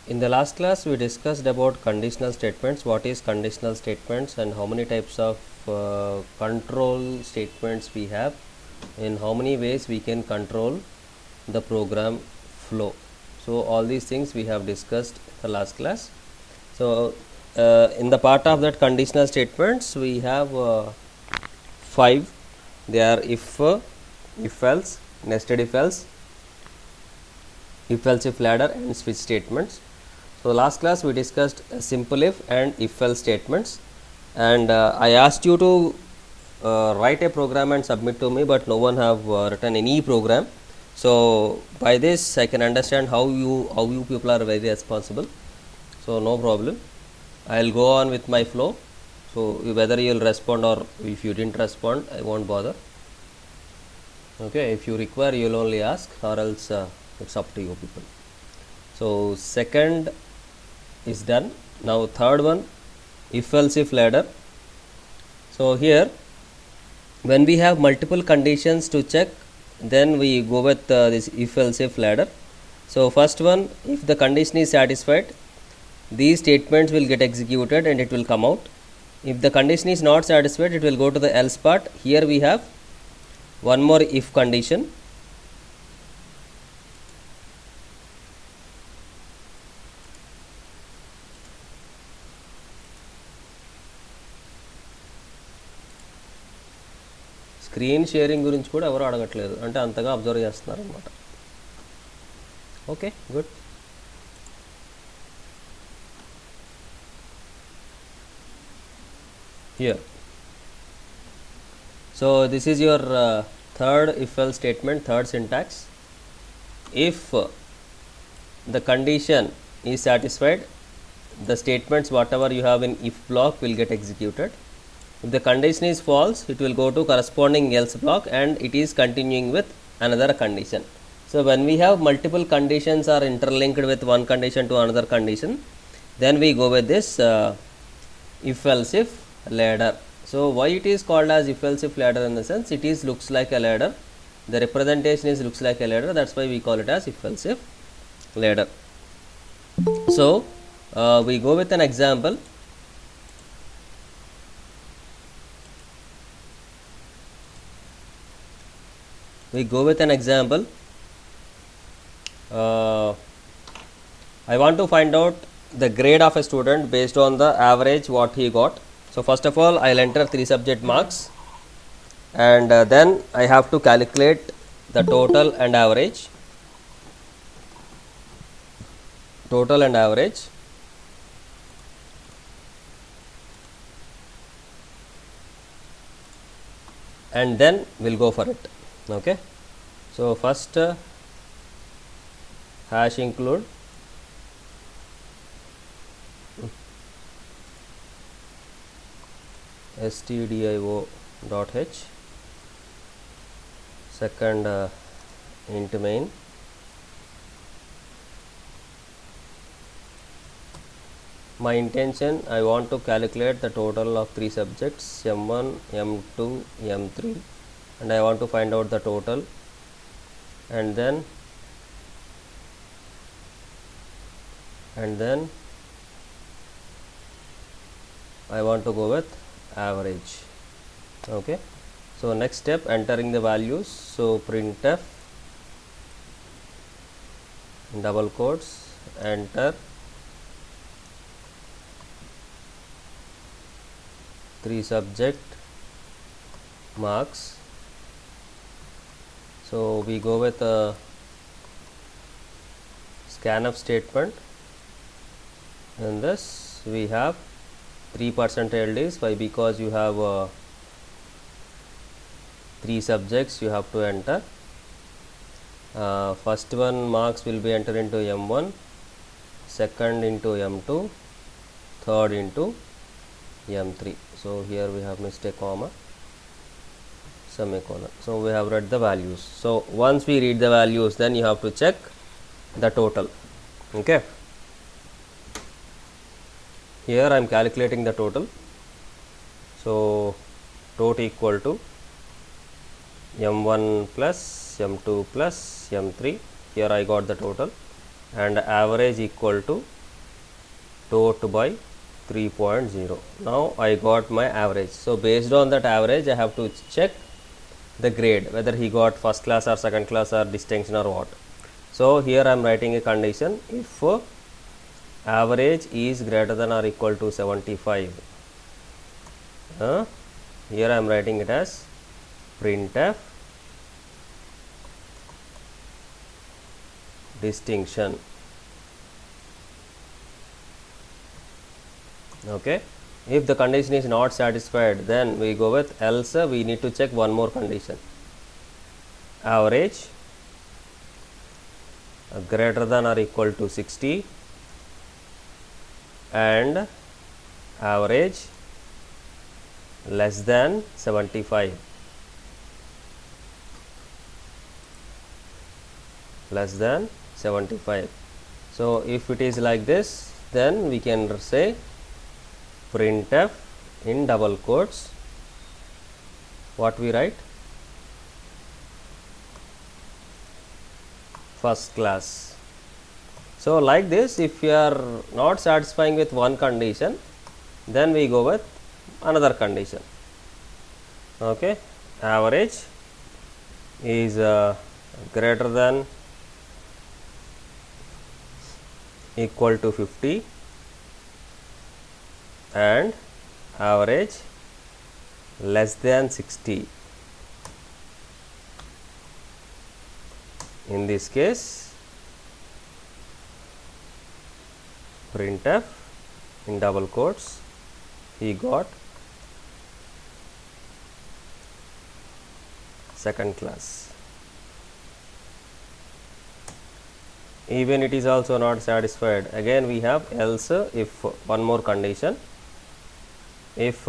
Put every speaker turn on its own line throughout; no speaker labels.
In the last class, we discussed about conditional statements. What is conditional statements and how many types of control statements we have, in how many ways we can control the program flow. So all these things we have discussed in the last class. So in the part of that conditional statements, we have 5. They are if else, nested if else, if ladder, and switch statements. So last class we discussed simple if and if else statements, and I asked you to write a program and submit to me, but no one have written any program. So by this I can understand how you people are very responsible. So no problem, I'll go on with my flow. So whether you'll respond or if you didn't respond, I won't bother. Okay, if you require, you'll only ask, or else it's up to you people. So second is done. Now third one, if else if ladder. So here when we have multiple conditions to check, then we go with this if else if ladder. So first one, if the condition is satisfied, these statements will get executed and it will come out. If the condition is not satisfied, it will go to the else part. Here we have one more if condition. Screen sharing గురించి కూడా ఎవరు అడగట్లేదు, అంటే అంతగా observe చేస్తున్నారు అన్నమాట. Okay, good. Here, so this is your third if else statement, third syntax. If the condition is satisfied, the statements whatever you have in if block will get executed. If the condition is false, it will go to corresponding else block and it is continuing with another condition. So when we have multiple conditions are interlinked with one condition to another condition, then we go with this if else if ladder. So why it is called as if else if ladder? In the sense, it is looks like a ladder, the representation is looks like a ladder, that's why we call it as if else if ladder. So we go with an example. I want to find out the grade of a student based on the average what he got. So first of all, I'll enter 3 subject marks, and then I have to calculate the total and average. And then we'll go for it. Okay, so first hash include stdio.h, second int main, my intention, I want to calculate the total of 3 subjects, m1, m2, m3, and I want to find out the total, and then I want to go with average. Okay, so next step, entering the values. So printf double quotes enter 3 subject marks. So we go with a scanf statement. In this we have 3% LDs. Why? Because you have 3 subjects you have to enter. First one marks will be entered into m1, second into m2, third into m3. So here we have mistake comma semicolon. So we have read the values. So once we read the values, then you have to check the total. Okay, here I am calculating the total. So tot equal to m1 plus m2 plus m3. Here I got the total. and average equal to tot by 3.0. Now I got my average. So based on that average I have to check the grade, whether he got first class or second class or distinction or what. So here I am writing a condition, if average is greater than or equal to 75, here I am writing it as printf distinction. Okay. If the condition is not satisfied, then we go with else. We need to check one more condition, average greater than or equal to 60 and average less than 75, less than 75. So if it is like this, then we can say printf in double quotes, what we write, first class. So like this, if you are not satisfying with one condition, then we go with another condition. Okay, average is greater than equal to 50 and average less than 60. In this case, printf in double quotes, he got second class. Even it is also not satisfied, again we have else, if one more condition, if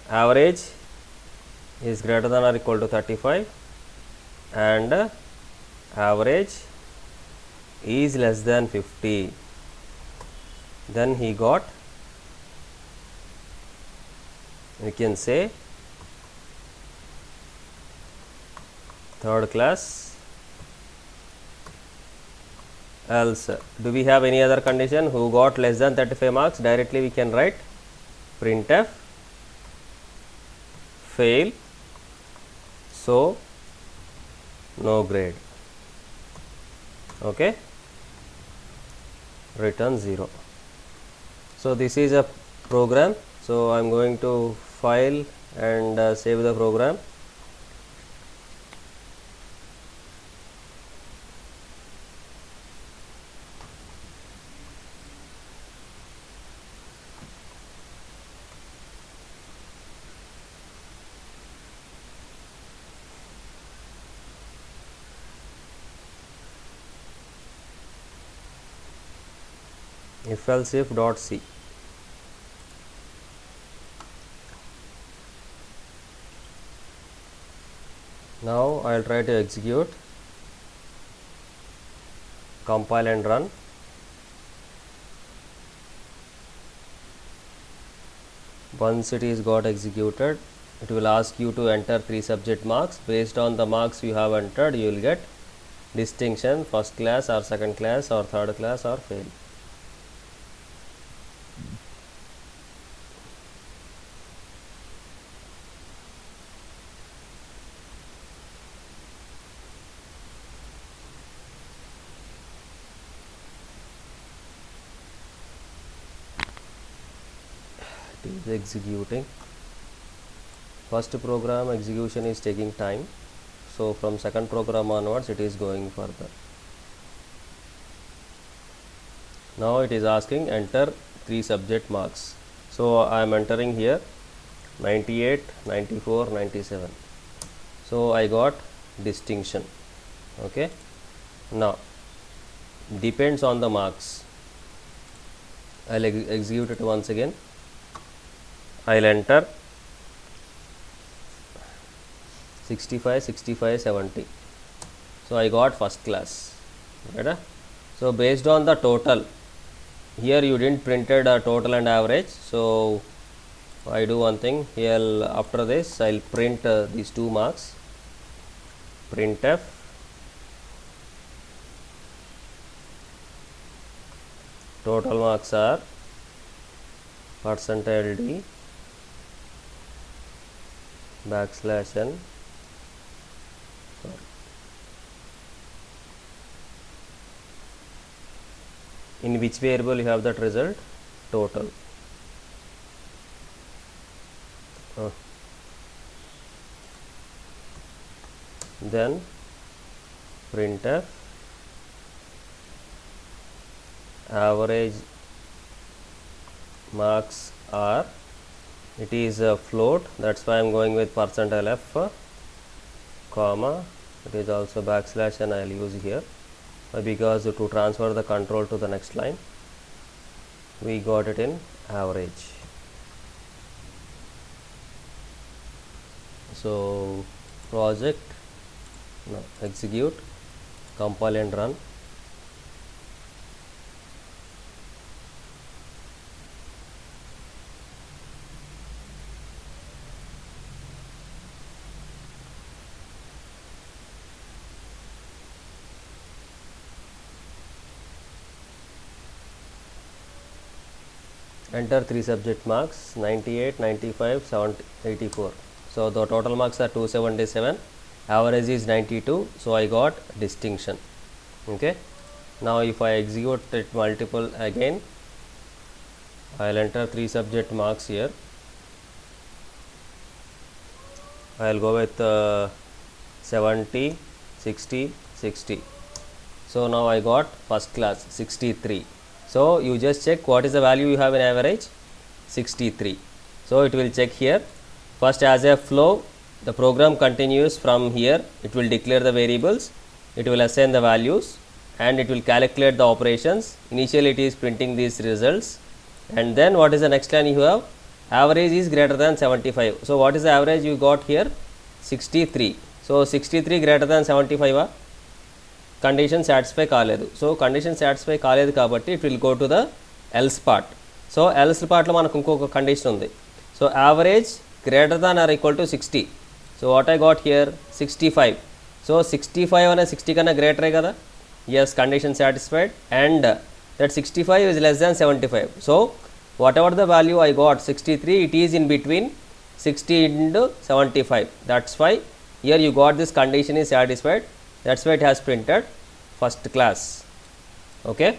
average is greater than or equal to 35 and average is less than 50, then he got, we can say, third class. Else, do we have any other condition who got less than 35 marks? Directly we can write printf fail, so no grade. Okay, return 0. So this is a program. So I am going to file and save the program. If else if dot c. Now I will try to execute, compile and run. Once it is got executed, it will ask you to enter 3 subject marks. Based on the marks you have entered, you will get distinction, first class or second class or third class or fail. It is executing. First program execution is taking time, so from second program onwards it is going further. Now it is asking enter 3 subject marks. So I am entering here 98, 94, 97. So I got distinction. Okay. Now depends on the marks. I'll execute it once again. I'll enter 65, 65, 70. So I got first class. Right? So based on the total, here you didn't printed a total and average. So I do one thing here. After this, I'll print these 2 marks. Printf total marks are percentile d backslash n, in which variable you have that result? Total. Then printf average marks are, it is a float, that's why I am going with percentile f, comma, it is also backslash and I will use here because to transfer the control to the next line we got it in average. So project, no, execute, compile and run. Enter 3 subject marks 98, 95, 70, 84. So the total marks are 277, average is 92, so I got distinction. Okay. Now if I execute it multiple again, I will enter 3 subject marks here. I will go with 70, 60, 60. So now I got first class 63. So you just check what is the value you have in average, 63. So it will check here. First, as a flow, the program continues from here. It will declare the variables, it will assign the values and it will calculate the operations. Initially it is printing these results, and then what is the next line you have? Average is greater than 75. So what is the average you got here? 63. So 63 greater than 75 condition satisfy కాలేదు. So condition satisfy కాలేదు కాబట్టి it will go to the else part. So else పార్ట్లో మనకు ఇంకొక condition ఉంది. So average greater than or equal to 60. So what I got here 65. So 65 అనే 60 కన్నా గ్రేటరే కదా. Yes, condition satisfied and that 65 is less than 75. So whatever the value I got 63, it is in between 60 and 75. That's why here you got this condition is satisfied. That's why it has printed first class. Okay.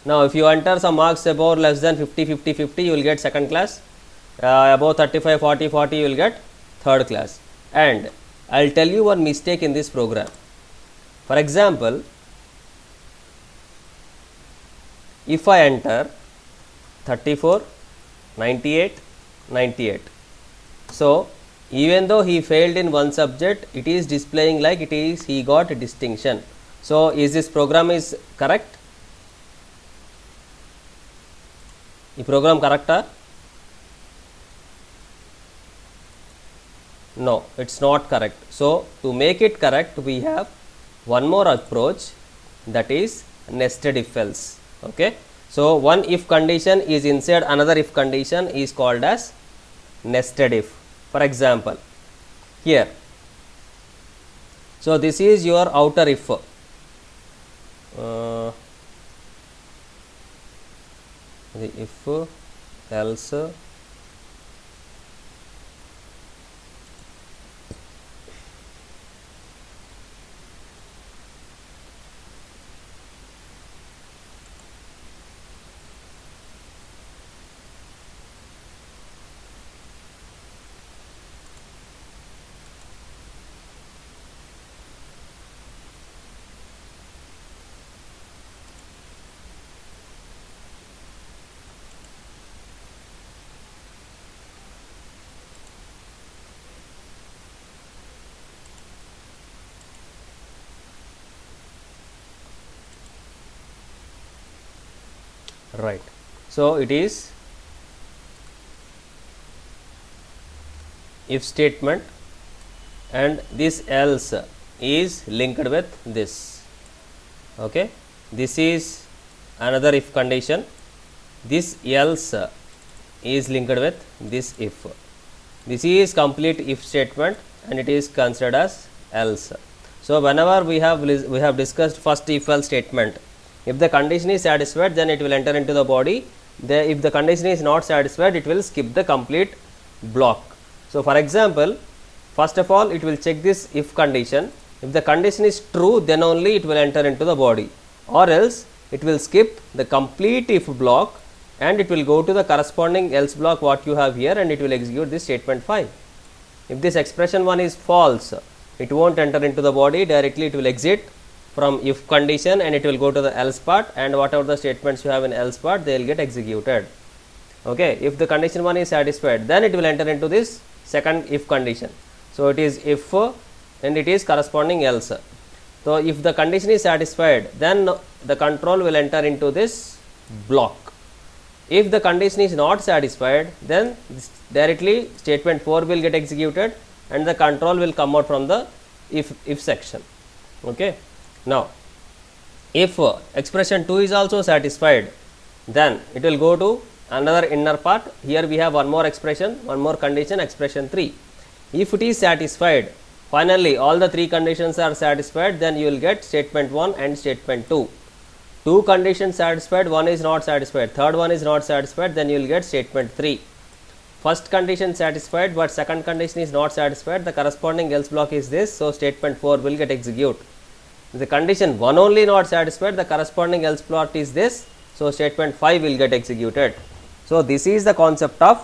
Now if you enter some marks above less than 50, 50, 50, you will get second class. Above 35, 40, 40, you will get third class. And I will tell you one mistake in this program. For example, if I enter 34, 98, 98. So even though he failed in one subject, it is displaying like it is he got a distinction. So is this program is correct? This program correct? No, it's not correct. So to make it correct, we have one more approach, that is nested if else. Okay. So one if condition is inside another if condition is called as nested if. For example, here, so this is your outer if. The if else right. So it is if statement and this else is linked with this. Okay, this is another if condition, this else is linked with this if. This is complete if statement and it is considered as else. So whenever we have discussed first if else statement, If the condition is satisfied, then it will enter into the body. If the condition is not satisfied, it will skip the complete block. So, for example, first of all it will check this if condition. If the condition is true, then only it will enter into the body, or else it will skip the complete if block and it will go to the corresponding else block what you have here, and it will execute this statement 5. If this expression 1 is false, it won't enter into the body, directly it will exit from if condition and it will go to the else part, and whatever the statements you have in else part, they will get executed. Okay. If the condition 1 is satisfied, then it will enter into this second if condition. So, it is if and it is corresponding else. So, if the condition is satisfied, then the control will enter into this block. If the condition is not satisfied, then directly statement 4 will get executed and the control will come out from the if section. Okay. Now, if expression 2 is also satisfied, then it will go to another inner part. Here we have one more expression, one more condition, expression 3. If it is satisfied, finally all the 3 conditions are satisfied, then you will get statement 1 and statement 2. 2 conditions satisfied, 1 is not satisfied, third one is not satisfied, then you will get statement 3. First condition satisfied, but second condition is not satisfied, the corresponding else block is this. So, statement 4 will get executed. The condition 1 only not satisfied, the corresponding else block is this. So, statement 5 will get executed. So, this is the concept of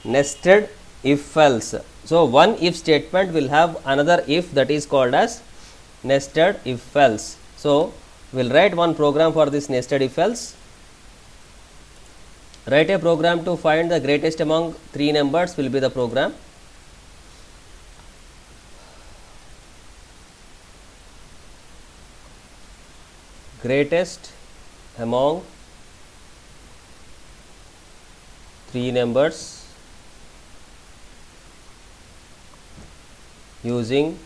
nested if else. So, one if statement will have another if, that is called as nested if else. So, we will write one program for this nested if else. Write a program to find the greatest among 3 numbers will be the program. Greatest among 3 numbers using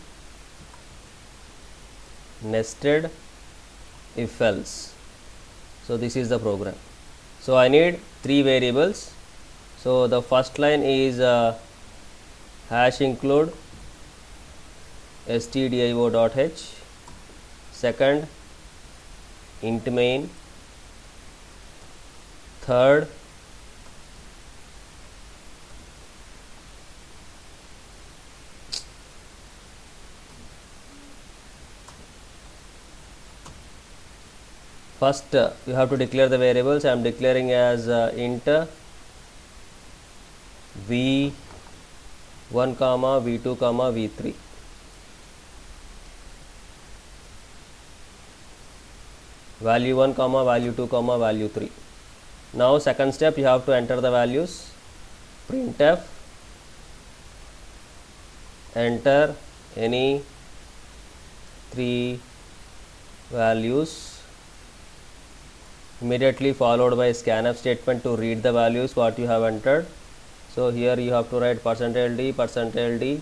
nested if else. So, this is the program. So, I need 3 variables. So, the first line is hash include stdio.h, second int main, third first you have to declare the variables. I am declaring as int v1 comma v2 comma v3. Value 1 comma value 2 comma value 3. Now, second step you have to enter the values. Printf enter any 3 values, immediately followed by scanf statement to read the values what you have entered. So, here you have to write %d, %d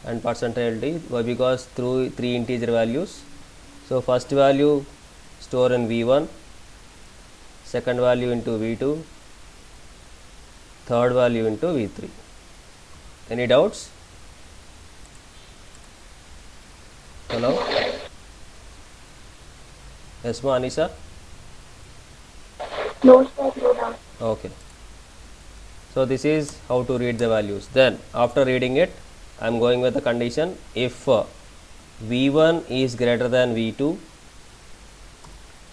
and %d. Why? Because through 3 integer values. So, first value store in v1, second value into v2, third value into v3. Any doubts? Hello? Yes, ma Anisha?
No, sir, no doubt.
Okay. So, this is how to read the values. Then, after reading it, I am going with the condition if v1 is greater than v2.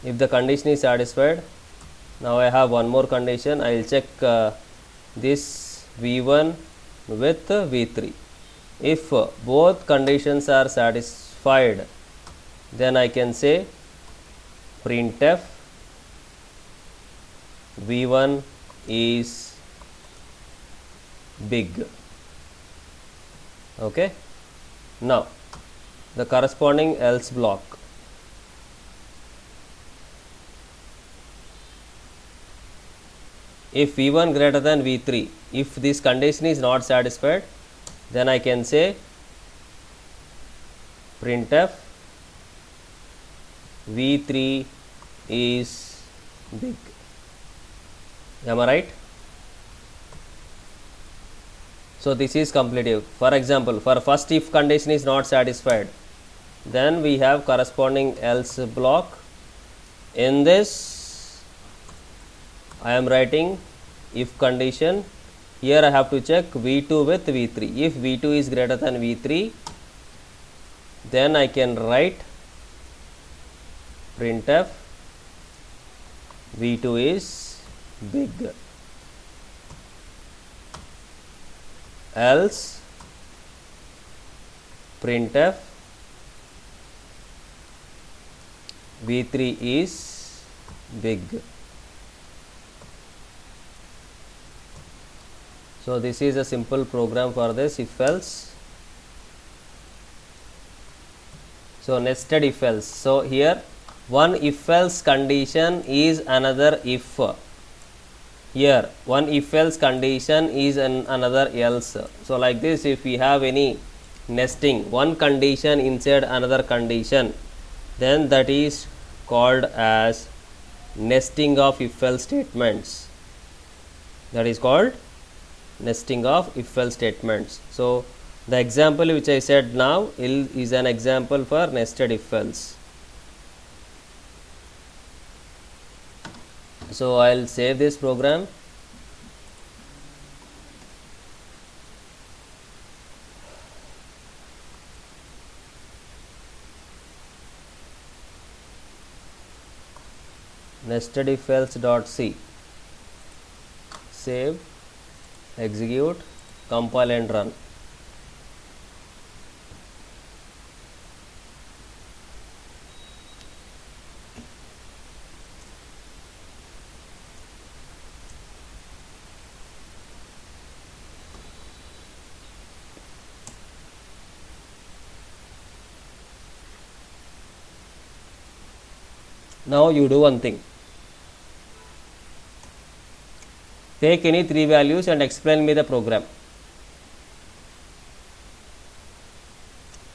If the condition is satisfied, now I have one more condition. I will check this v1 with v3. If both conditions are satisfied, then I can say printf v1 is big. Okay. Now, the corresponding else block. If v1 greater than v3, if this condition is not satisfied, then I can say printf v3 is big. Am I right? So, this is completive. For example, for first if condition is not satisfied, then we have corresponding else block. In this I am writing if condition. Here I have to check V2 with V3. If V2 is greater than V3, then I can write printf V2 is big, else printf V3 is big. So this is a simple program for this if else. So nested if else. So here one if else condition is another if. Here one if else condition is another else. So like this, if we have any nesting, one condition inside another condition, then that is called as nesting of if else statements. That is called nesting of if else statements. So the example which I said now is an example for nested if else. So I'll save this program. Nested if else.c. Save, execute, compile and run. Now you do one thing. Take any three values and explain me the program.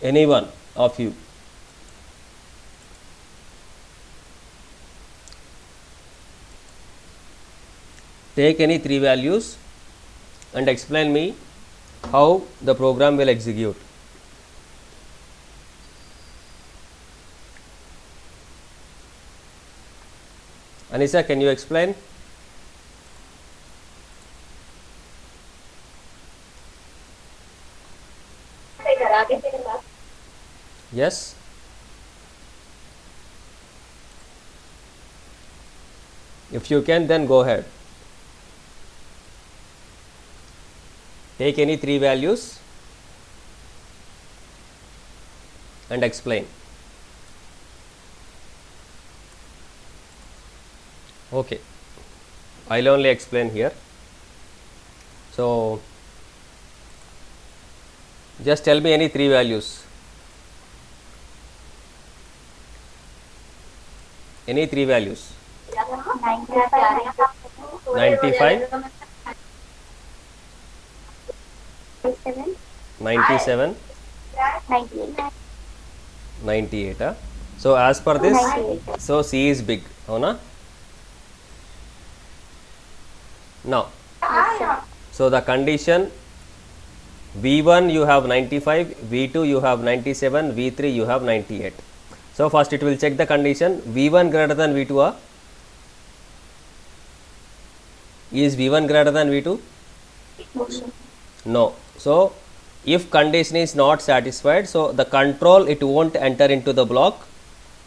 Any one of you. Take any three values and explain me how the program will execute. Anisa, can you explain? Yes. If you can, then go ahead. Take any three values and explain. Okay, I'll only explain here. So just tell me any three values. Any three values. 95, 97, 98. So as per this,
98.
so C is big. Hona? Now, so the condition V1 you have 95, V2 you have 97, V3 you have 98. So first it will check the condition V1 greater than V2. Is V1 greater than V2? No. So if condition is not satisfied, so the control it won't enter into the block.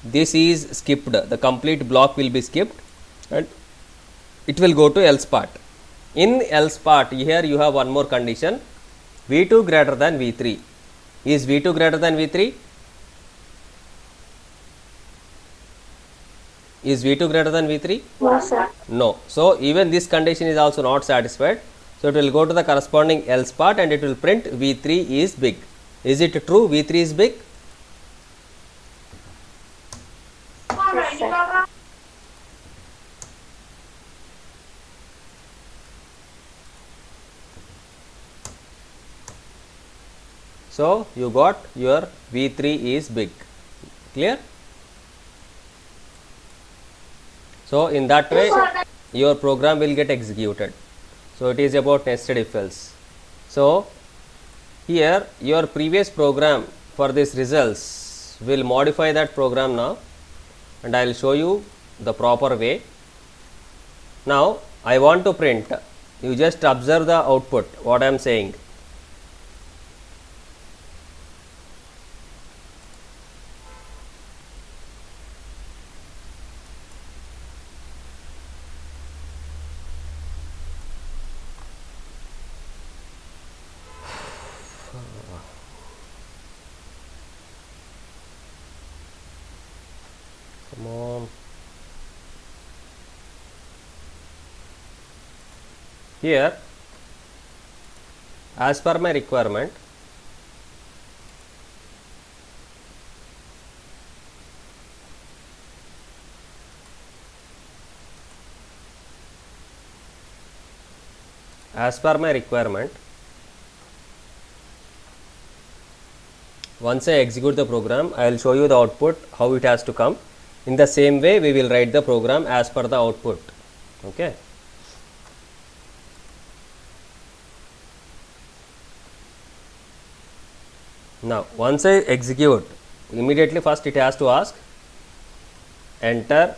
This is skipped. The complete block will be skipped and it will go to else part. In else part, here you have one more condition, V2 greater than V3. Is V2 greater than V3? Is V2 greater than V3?
No, sir.
No. So even this condition is also not satisfied. So it will go to the corresponding else part and it will print V3 is big. Is it true? V3 is big?
Yes, sir.
So you got your V3 is big. Clear? So in that way your program will get executed. So it is about nested if else. So here your previous program for this results, we will modify that program now and I will show you the proper way. Now I want to print, you just observe the output what I am saying. Come on. Here, as per my requirement, once I execute the program, I will show you the output how it has to come. In the same way, we will write the program as per the output. Okay. Now, once I execute, immediately first it has to ask enter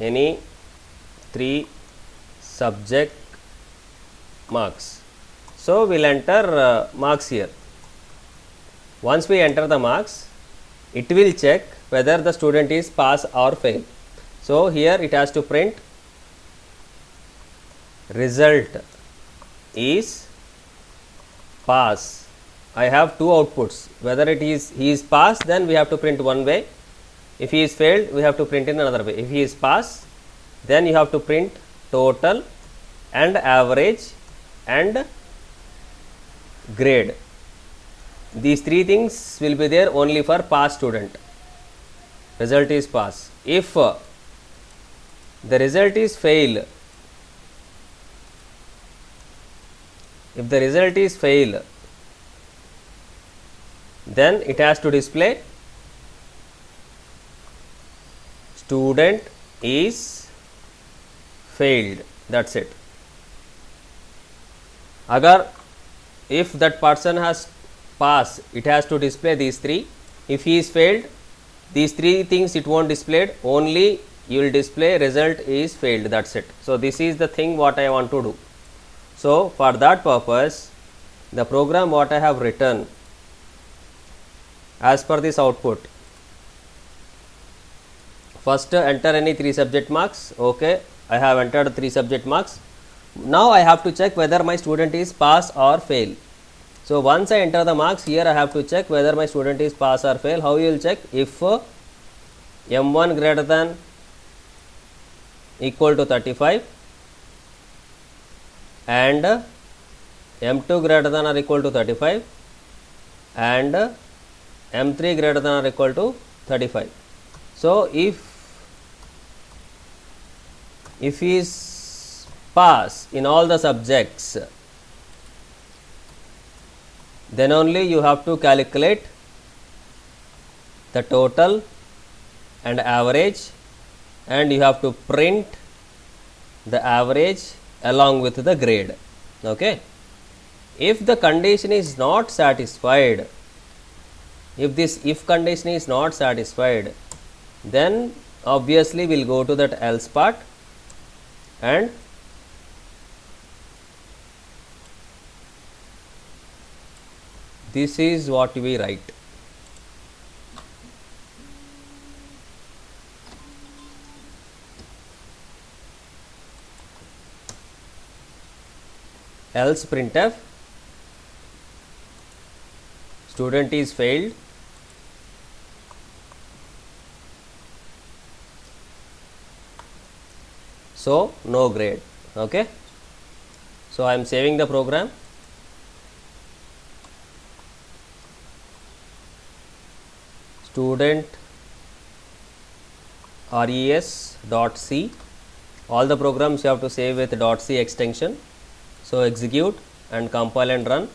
any 3 subject marks. So, we will enter marks here. Once we enter the marks, it will check whether the student is pass or fail. So, here it has to print result is pass. I have 2 outputs, whether it is he is pass, then we have to print one way. If he is failed, we have to print in another way. If he is pass, then you have to print total and average and grade. These 3 things will be there only for pass student. Result is pass. If the result is fail, then it has to display student is failed. That's it. Agar if that person has pass, it has to display these 3. If he is failed, these 3 things it won't display, only you will display result is failed. That's it. So, this is the thing what I want to do. So, for that purpose, the program what I have written as per this output, first enter any 3 subject marks. Okay, I have entered 3 subject marks. Now I have to check whether my student is pass or fail. So, once I enter the marks, here I have to check whether my student is pass or fail. How you will check? If M1 greater than equal to 35 and M2 greater than or equal to 35 and M3 greater than or equal to 35. So, if he is pass in all the subjects, then only you have to calculate the total and average, and you have to print the average along with the grade. Okay. If the condition is not satisfied, if this if condition is not satisfied, then obviously we will go to that else part and this is what we write. Else printf student is failed, so no grade. Okay. So, I am saving the program. Student res.c, all the programs you have to save with .c extension. So, execute and compile and run.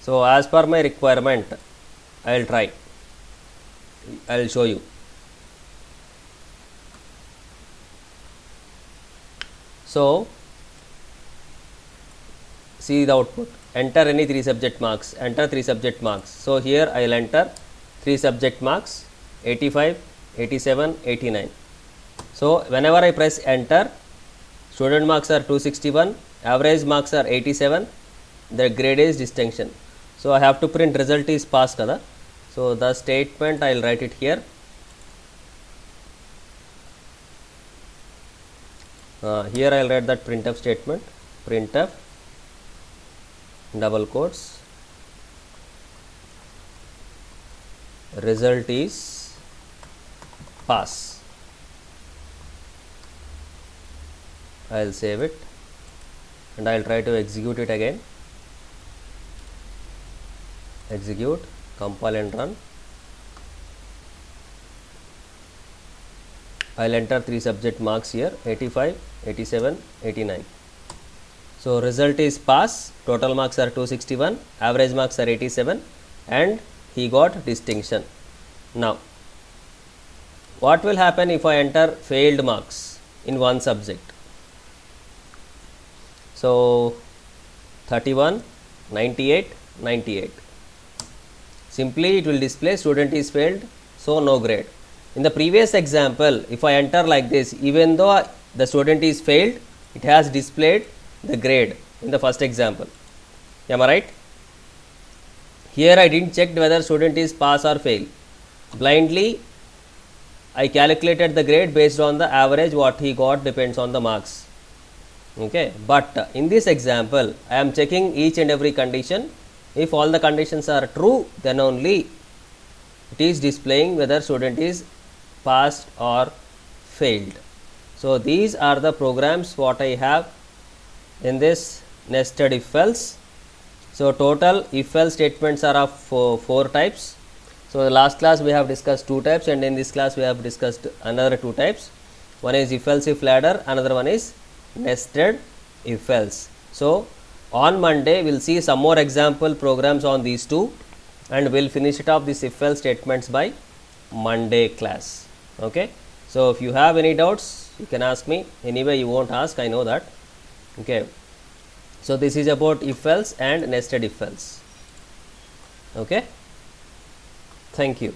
So, as per my requirement, I will try, I will show you. So, see the output, enter any 3 subject marks, enter 3 subject marks. So, here I will enter 3 subject marks 85, 87, 89. So whenever I press enter, student marks are 261, average marks are 87, the grade is distinction. So I have to print result is pass kada. So the statement I will write it here. Here I will write that printf statement, printf double quotes result is pass. I will save it and I will try to execute it again. Execute, compile and run. I will enter 3 subject marks here 85, 87, 89. So result is pass, total marks are 261, average marks are 87 and he got distinction. Now what will happen if I enter failed marks in one subject? So 31, 98, 98. Simply it will display student is failed, so no grade. In the previous example, if I enter like this, even though the student is failed, it has displayed the grade in the first example. Am I right? Here I didn't check whether student is pass or fail. Blindly I calculated the grade based on the average what he got depends on the marks. Okay, but in this example I am checking each and every condition. If all the conditions are true, then only it is displaying whether student is passed or failed. So these are the programs what I have in this nested if else. So total if else statements are of four types. So the last class we have discussed 2 types and in this class we have discussed another 2 types. One is if else if ladder, another one is nested if else. So on Monday we will see some more example programs on these 2 and we will finish it off this if else statements by Monday class. Okay. So if you have any doubts you can ask me. Anyway you won't ask, I know that. Okay. So this is about if else and nested if else. Okay. Thank you.